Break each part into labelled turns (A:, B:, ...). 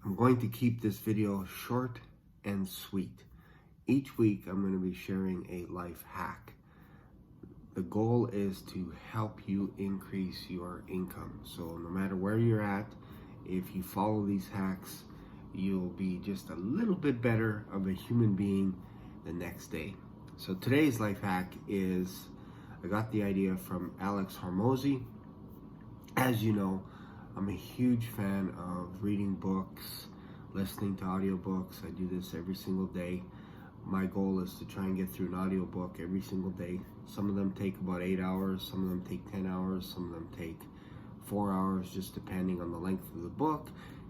A: I'm going to keep this video short and sweet. Each week I'm going to be sharing a life hack. The goal is to help you increase your income. So no matter where you're at, if you follow these hacks, you'll be just a little bit better of a human being the next day. So today's life hack is, I got the idea from Alex Hormozi. As you know, I'm a huge fan of reading books, listening to audiobooks. I do this every single day. My goal is to try and get through an audiobook every single day. Some of them take about 8 hours, some of them take 10 hours, some of them take 4 hours, just depending on the length of the book.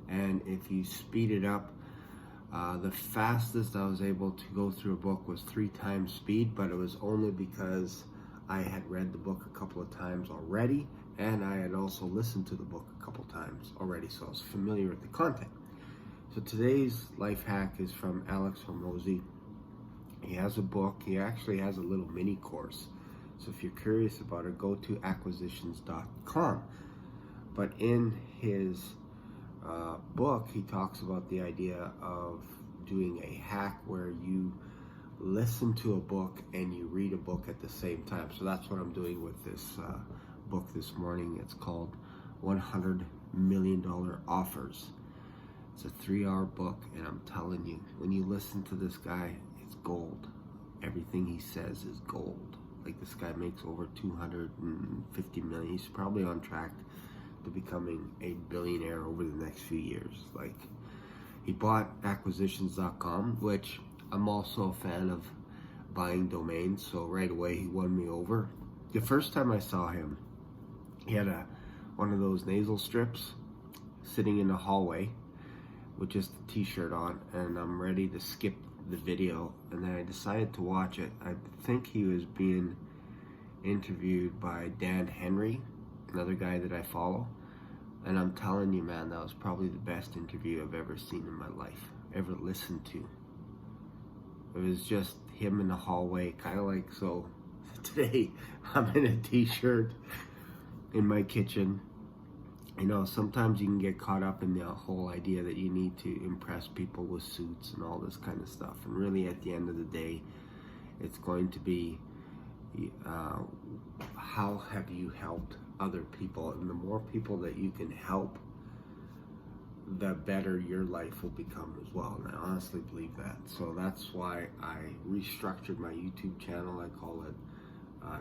A: And if you speed it up, the fastest I was able to go through a book was 3 times speed, but it was only because I had read the book a couple of times already, and I had also listened to the book a couple times already, so I was familiar with the content. So today's life hack is from Alex Hormozi. He has a book. He actually has a little mini course. So if you're curious about it, go to acquisitions.com. But in his book, he talks about the idea of doing a hack where you listen to a book and you read a book at the same time. So that's what I'm doing with this book this morning. It's called $100 Million Offers. It's a 3-hour book, and I'm telling you, when you listen to this guy, it's gold. Everything he says is gold. Like, this guy makes over 250 million. He's probably on track to becoming a billionaire over the next few years. Like, he bought acquisitions.com, which I'm also a fan of buying domains, so right away he won me over. The first time I saw him, he had one of those nasal strips sitting in the hallway with just a t-shirt on, and I'm ready to skip the video, and then I decided to watch it. I think he was being interviewed by Dan Henry, another guy that I follow, and I'm telling you, man, that was probably the best interview I've ever seen in my life, ever listened to. It was just him in the hallway, kind of like, so today I'm in a t-shirt in my kitchen. You know, sometimes you can get caught up in the whole idea that you need to impress people with suits and all this kind of stuff. And really, at the end of the day, it's going to be how have you helped other people? And the more people that you can help, the better your life will become as well. And I honestly believe that. So that's why I restructured my YouTube channel. I call it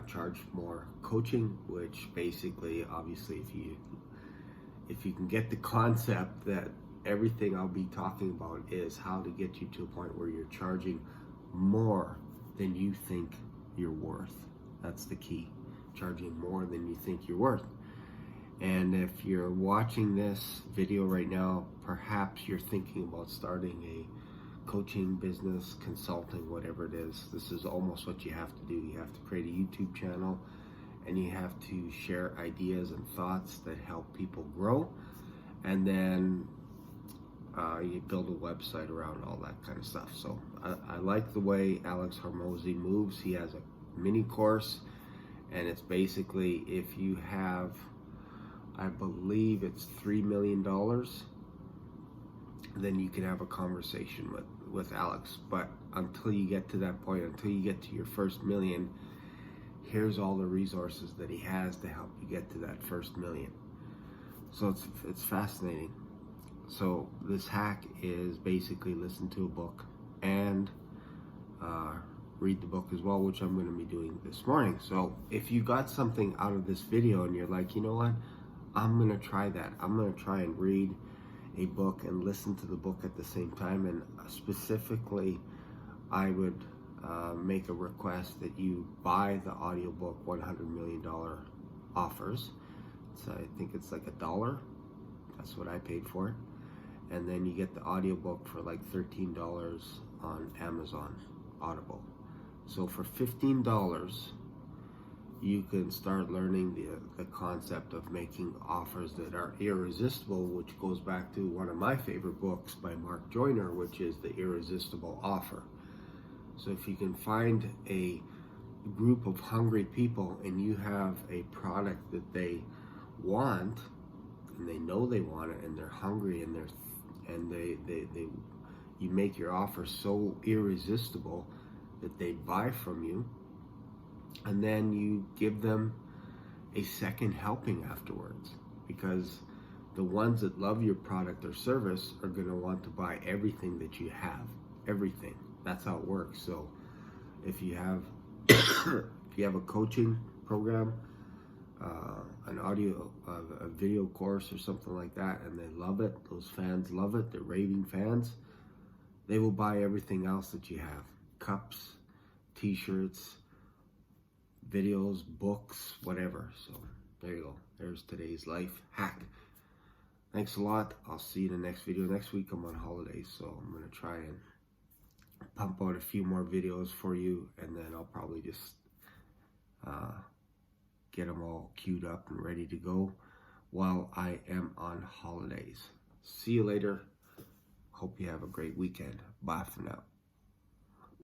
A: Charge More Coaching, which basically, obviously, if you can get the concept that everything I'll be talking about is how to get you to a point where you're charging more than you think you're worth. That's the key. Charging more than you think you're worth. And if you're watching this video right now, perhaps you're thinking about starting a coaching business, consulting, whatever it is. This is almost what you have to do. You have to create a YouTube channel, and you have to share ideas and thoughts that help people grow. And then you build a website around all that kind of stuff. So I like the way Alex Hormozi moves. He has a mini course, and it's basically, if you have, I believe it's $3 million, then you can have a conversation with Alex. But until you get to that point, until you get to your first million, here's all the resources that he has to help you get to that first million. So it's fascinating. So this hack is basically listen to a book and read the book as well, which I'm going to be doing this morning. So if you got something out of this video and you're like, you know what, I'm going to try that. I'm going to try and read a book and listen to the book at the same time. And specifically, I would make a request that you buy the audiobook $100 Million Offers. So I think it's like $1. That's what I paid for it. And then you get the audiobook for like $13 on Amazon Audible. So for $15, you can start learning the concept of making offers that are irresistible, which goes back to one of my favorite books by Mark Joyner, which is The Irresistible Offer. So if you can find a group of hungry people and you have a product that they want, and they know they want it, and they're hungry, and and you make your offer so irresistible that they buy from you, and then you give them a second helping afterwards, because the ones that love your product or service are going to want to buy everything that you have. Everything. That's how it works. So if you have if you have a coaching program, an audio, a video course or something like that, and they love it, those fans love it, they're raving fans, they will buy everything else that you have. Cups, t-shirts, videos, books, whatever. So there you go. There's today's life hack. Thanks a lot. I'll see you in the next video. Next week I'm on holidays, so I'm going to try and pump out a few more videos for you, and then I'll probably just get them all queued up and ready to go while I am on holidays. See you later. Hope you have a great weekend. Bye for now.